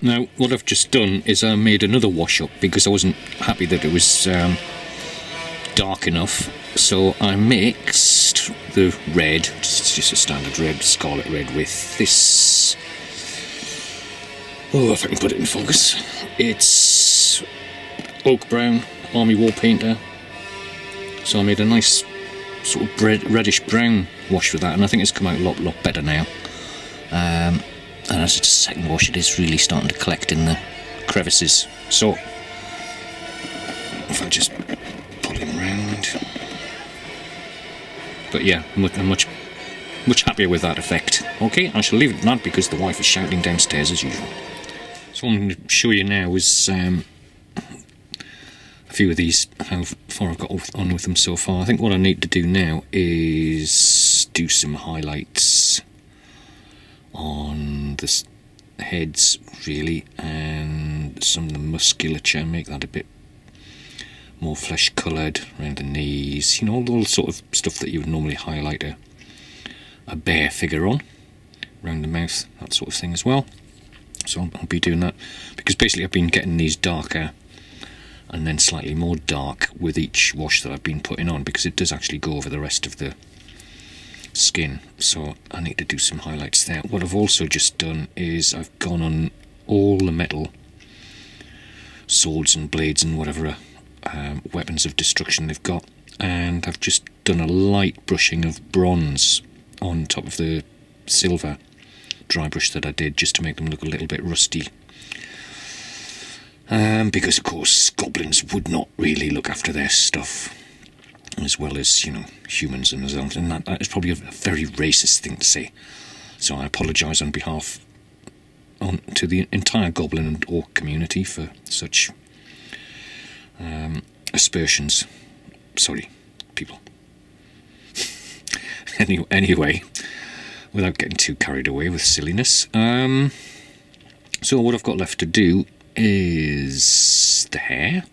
Now, what I've just done is I made another wash up because I wasn't happy that it was dark enough. So I mixed the red, just a standard red, scarlet red, with this. Oh, if I can put it in focus. It's oak brown, army war painter. So I made a nice sort of reddish brown wash with that, and I think it's come out a lot better now. And as it's a second wash, it is really starting to collect in the crevices. So if I just pull him round, but yeah, I'm much happier with that effect. Okay, I shall leave it at that because the wife is shouting downstairs as usual. So what I'm going to show you now is a few of these, how far I've got on with them so far. I think what I need to do now is do some highlights on the heads, really, and some of the musculature, make that a bit more flesh coloured around the knees, you know, all the sort of stuff that you would normally highlight a bear figure on, around the mouth, that sort of thing as well. So I'll be doing that because basically I've been getting these darker and then slightly more dark with each wash that I've been putting on, because it does actually go over the rest of the skin. So I need to do some highlights there. What I've also just done is I've gone on all the metal swords and blades and whatever weapons of destruction they've got, and I've just done a light brushing of bronze on top of the silver dry brush that I did, just to make them look a little bit rusty. Because of course goblins would not really look after their stuff as well as, you know, humans and themselves, and that is probably a very racist thing to say. So I apologise on behalf to the entire goblin and orc community for such aspersions. Sorry, people. Anyway, without getting too carried away with silliness, so what I've got left to do is the hair,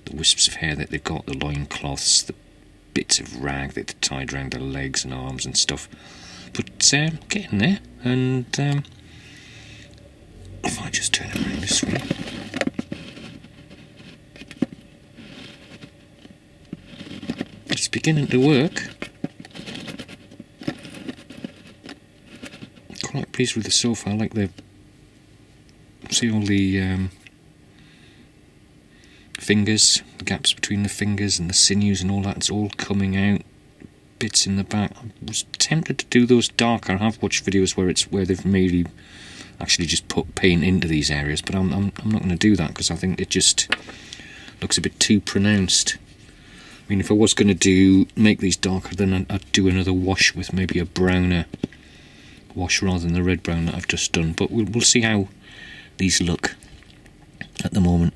the wisps of hair that they've got, the loincloths, the bits of rag that they're tied around their legs and arms and stuff. But getting there, and if I just turn it around this way, it's beginning to work. Quite pleased with the so far. I like the, see all the fingers, the gaps between the fingers and the sinews and all that, it's all coming out, bits in the back. I was tempted to do those darker. I have watched videos where they've maybe actually just put paint into these areas, but I'm not going to do that because I think it just looks a bit too pronounced. I mean, if I was going to make these darker, then I'd do another wash with maybe a browner wash rather than the red brown that I've just done. But we'll see how these look at the moment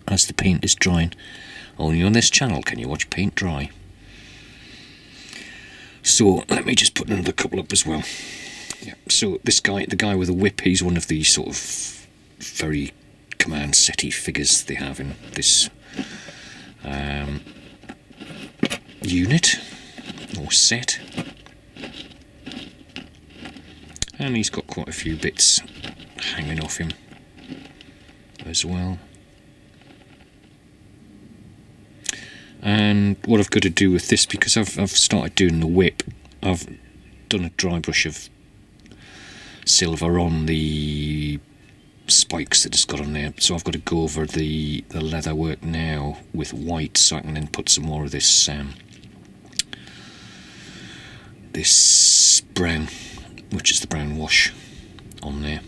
as the paint is drying. Only on this channel can you watch paint dry. So let me just put another couple up as well. Yeah. So this guy, the guy with the whip, he's one of the sort of very command setty figures they have in this unit or set. And he's got quite a few bits hanging off him as well. And what I've got to do with this, because I've started doing the whip, I've done a dry brush of silver on the spikes that it's got on there. So I've got to go over the leather work now with white, so I can then put some more of this this brown, which is the brown wash, on there.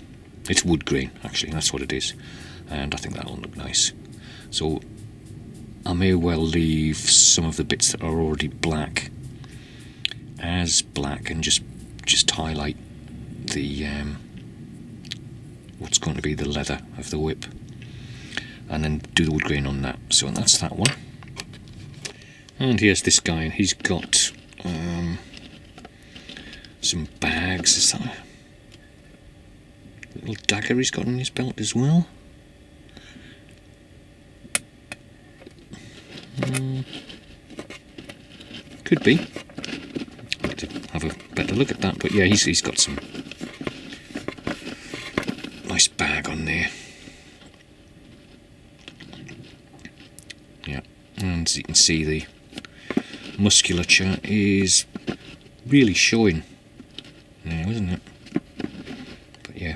It's wood grain, actually, that's what it is, and I think that'll look nice. So I may well leave some of the bits that are already black as black and just highlight the what's going to be the leather of the whip, and then do the wood grain on that. So that's that one. And here's this guy, and he's got some bags. Is that a little dagger he's got on his belt as well? Could be. I'll have to have a better look at that. But yeah, he's got some nice bag on there. can see the musculature is really showing now, isn't it? But yeah,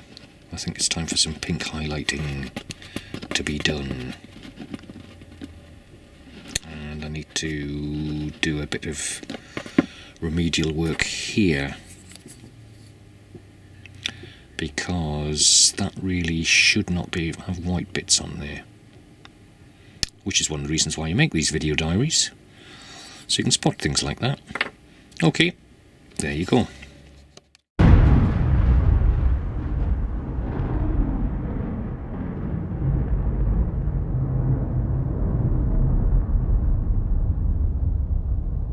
I think it's time for some pink highlighting to be done. And I need to do a bit of remedial work here, because that really should not have white bits on there, which is one of the reasons why you make these video diaries, so you can spot things like that. Okay, there you go.